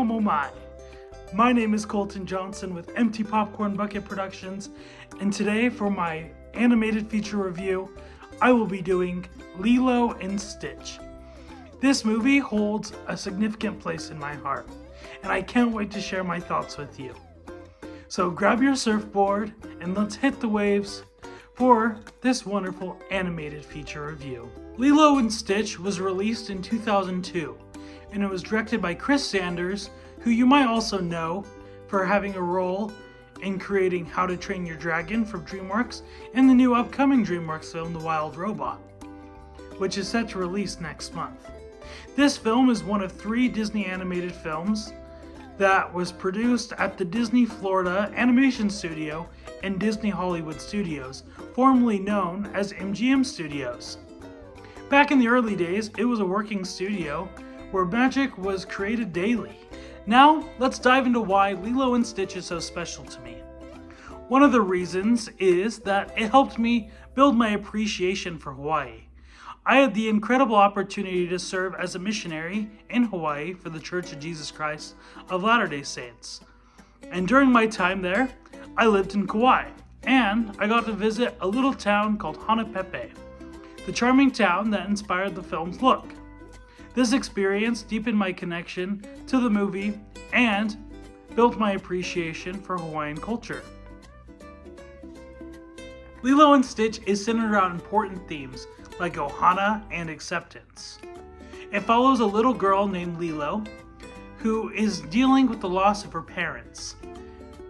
mo my. My name is Colton Johnson with Empty Popcorn Bucket Productions, and today for my animated feature review, I will be doing Lilo and Stitch. This movie holds a significant place in my heart, and I can't wait to share my thoughts with you. So grab your surfboard and let's hit the waves for this wonderful animated feature review. Lilo and Stitch was released in 2002, and it was directed by Chris Sanders, who you might also know for having a role in creating How to Train Your Dragon from DreamWorks and the new upcoming DreamWorks film, The Wild Robot, which is set to release next month. This film is one of 3 Disney animated films that was produced at the Disney Florida Animation Studio and Disney Hollywood Studios, formerly known as MGM Studios. Back in the early days, it was a working studio where magic was created daily. Now, let's dive into why Lilo and Stitch is so special to me. One of the reasons is that it helped me build my appreciation for Hawaii. I had the incredible opportunity to serve as a missionary in Hawaii for the Church of Jesus Christ of Latter-day Saints. And during my time there, I lived in Kauai, and I got to visit a little town called Hanapepe, the charming town that inspired the film's look. This experience deepened my connection to the movie and built my appreciation for Hawaiian culture. Lilo and Stitch is centered around important themes like ohana and acceptance. It follows a little girl named Lilo who is dealing with the loss of her parents,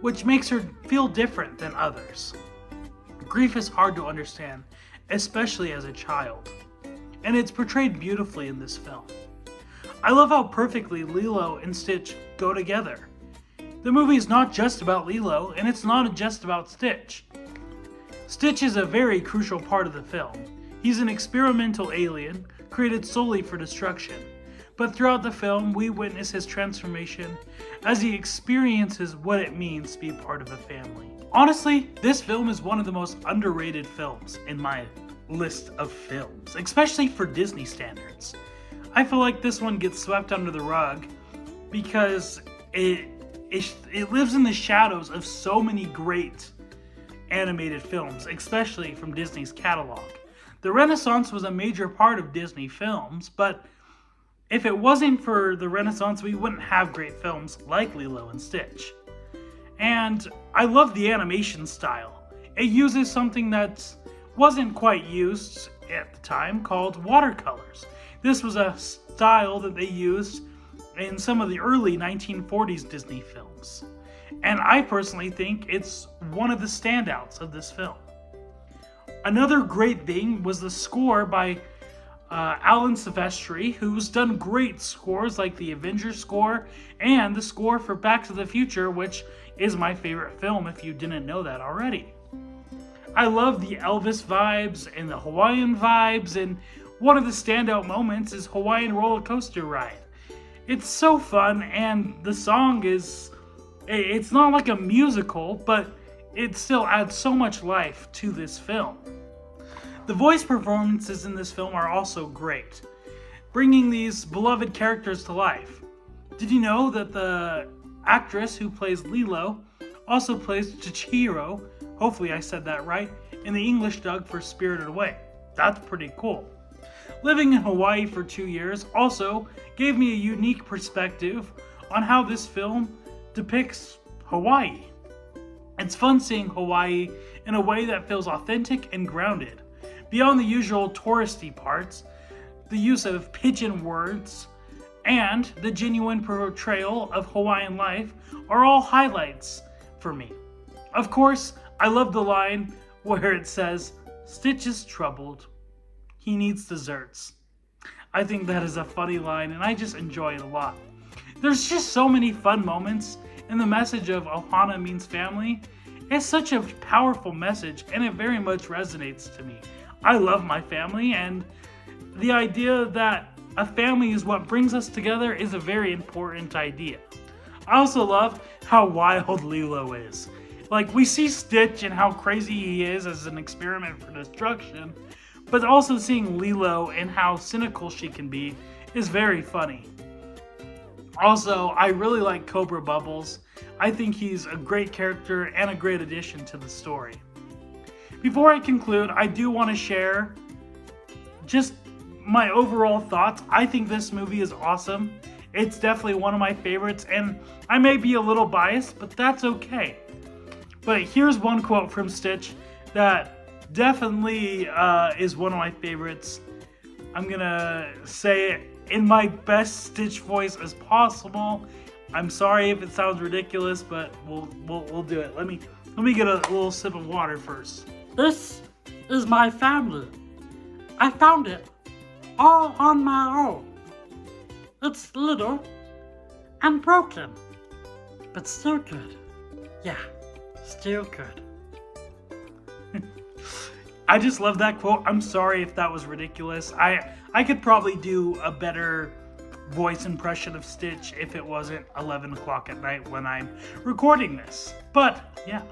which makes her feel different than others. Grief is hard to understand, especially as a child, and it's portrayed beautifully in this film. I love how perfectly Lilo and Stitch go together. The movie is not just about Lilo, and it's not just about Stitch. Stitch is a very crucial part of the film. He's an experimental alien created solely for destruction, but throughout the film we witness his transformation as he experiences what it means to be part of a family. Honestly, this film is one of the most underrated films in my list of films, especially for Disney standards. I feel like this one gets swept under the rug because it lives in the shadows of so many great animated films, especially from Disney's catalog. The Renaissance was a major part of Disney films, but if it wasn't for the Renaissance, we wouldn't have great films like Lilo and Stitch. And I love the animation style. It uses something that wasn't quite used at the time called watercolors. This was a style that they used in some of the early 1940s Disney films. And I personally think it's one of the standouts of this film. Another great thing was the score by Alan Silvestri, who's done great scores like the Avengers score and the score for Back to the Future, which is my favorite film if you didn't know that already. I love the Elvis vibes and the Hawaiian vibes, and one of the standout moments is Hawaiian roller coaster ride. It's so fun, and the song it's not like a musical, but it still adds so much life to this film. The voice performances in this film are also great, bringing these beloved characters to life. Did you know that the actress who plays Lilo also plays Chihiro, hopefully I said that right, in the English dub for Spirited Away? That's pretty cool. Living in Hawaii for 2 years also gave me a unique perspective on how this film depicts Hawaii. It's fun seeing Hawaii in a way that feels authentic and grounded. Beyond the usual touristy parts, the use of pidgin words and the genuine portrayal of Hawaiian life are all highlights for me. Of course, I love the line where it says, "Stitch is troubled. He needs desserts." I think that is a funny line, and I just enjoy it a lot. There's just so many fun moments, and the message of ohana means family is such a powerful message, and it very much resonates to me. I love my family, and the idea that a family is what brings us together is a very important idea. I also love how wild Lilo is. Like, we see Stitch and how crazy he is as an experiment for destruction, but also seeing Lilo and how cynical she can be is very funny. Also, I really like Cobra Bubbles. I think he's a great character and a great addition to the story. Before I conclude, I do want to share just my overall thoughts. I think this movie is awesome. It's definitely one of my favorites, and I may be a little biased, but that's okay. But here's one quote from Stitch that definitely is one of my favorites. I'm gonna say it in my best Stitch voice as possible. I'm sorry if it sounds ridiculous, but we'll do it. Let me get a little sip of water first. This is my family. I found it all on my own. It's little and broken, but still good. Yeah, still good. I just love that quote. I'm sorry if that was ridiculous. I could probably do a better voice impression of Stitch if it wasn't 11 o'clock at night when I'm recording this. But yeah,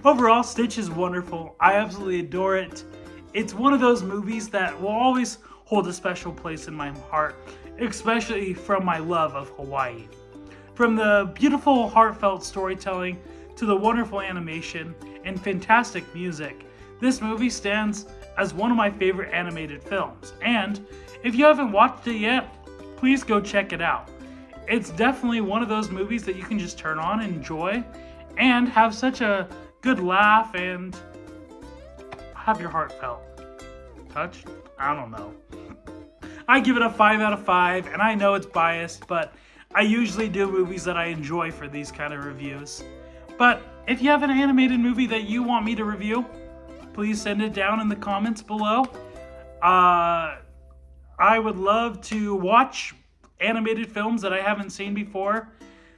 overall, Stitch is wonderful. I absolutely adore it. It's one of those movies that will always hold a special place in my heart, especially from my love of Hawaii. From the beautiful, heartfelt storytelling to the wonderful animation and fantastic music, this movie stands as one of my favorite animated films. And if you haven't watched it yet, please go check it out. It's definitely one of those movies that you can just turn on and enjoy and have such a good laugh and have your heart felt touched. I don't know. I give it a 5 out of 5, and I know it's biased, but I usually do movies that I enjoy for these kind of reviews. But if you have an animated movie that you want me to review, please send it down in the comments below. I would love to watch animated films that I haven't seen before,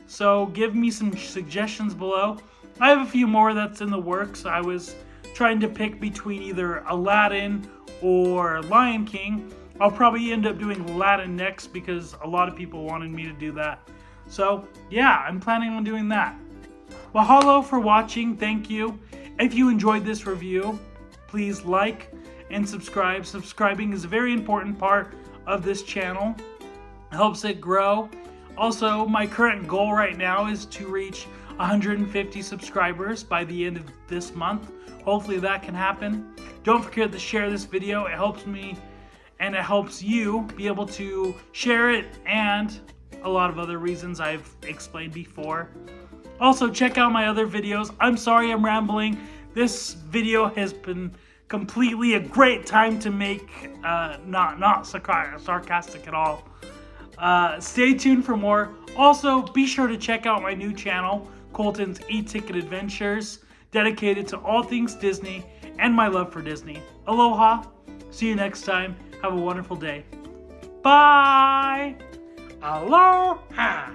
so give me some suggestions below. I have a few more that's in the works. I was trying to pick between either Aladdin or Lion King. I'll probably end up doing Aladdin next because a lot of people wanted me to do that. So yeah, I'm planning on doing that. Mahalo for watching. Thank you. If you enjoyed this review, please like and subscribe. Subscribing is a very important part of this channel. It helps it grow. Also, my current goal right now is to reach 150 subscribers by the end of this month. Hopefully that can happen. Don't forget to share this video. It helps me and it helps you be able to share it, and a lot of other reasons I've explained before. Also, check out my other videos. I'm sorry I'm rambling. This video has been completely a great time to make, not sarcastic at all. Stay tuned for more. Also, be sure to check out my new channel, Colton's E-Ticket Adventures, dedicated to all things Disney and my love for Disney. Aloha. See you next time. Have a wonderful day. Bye. Aloha.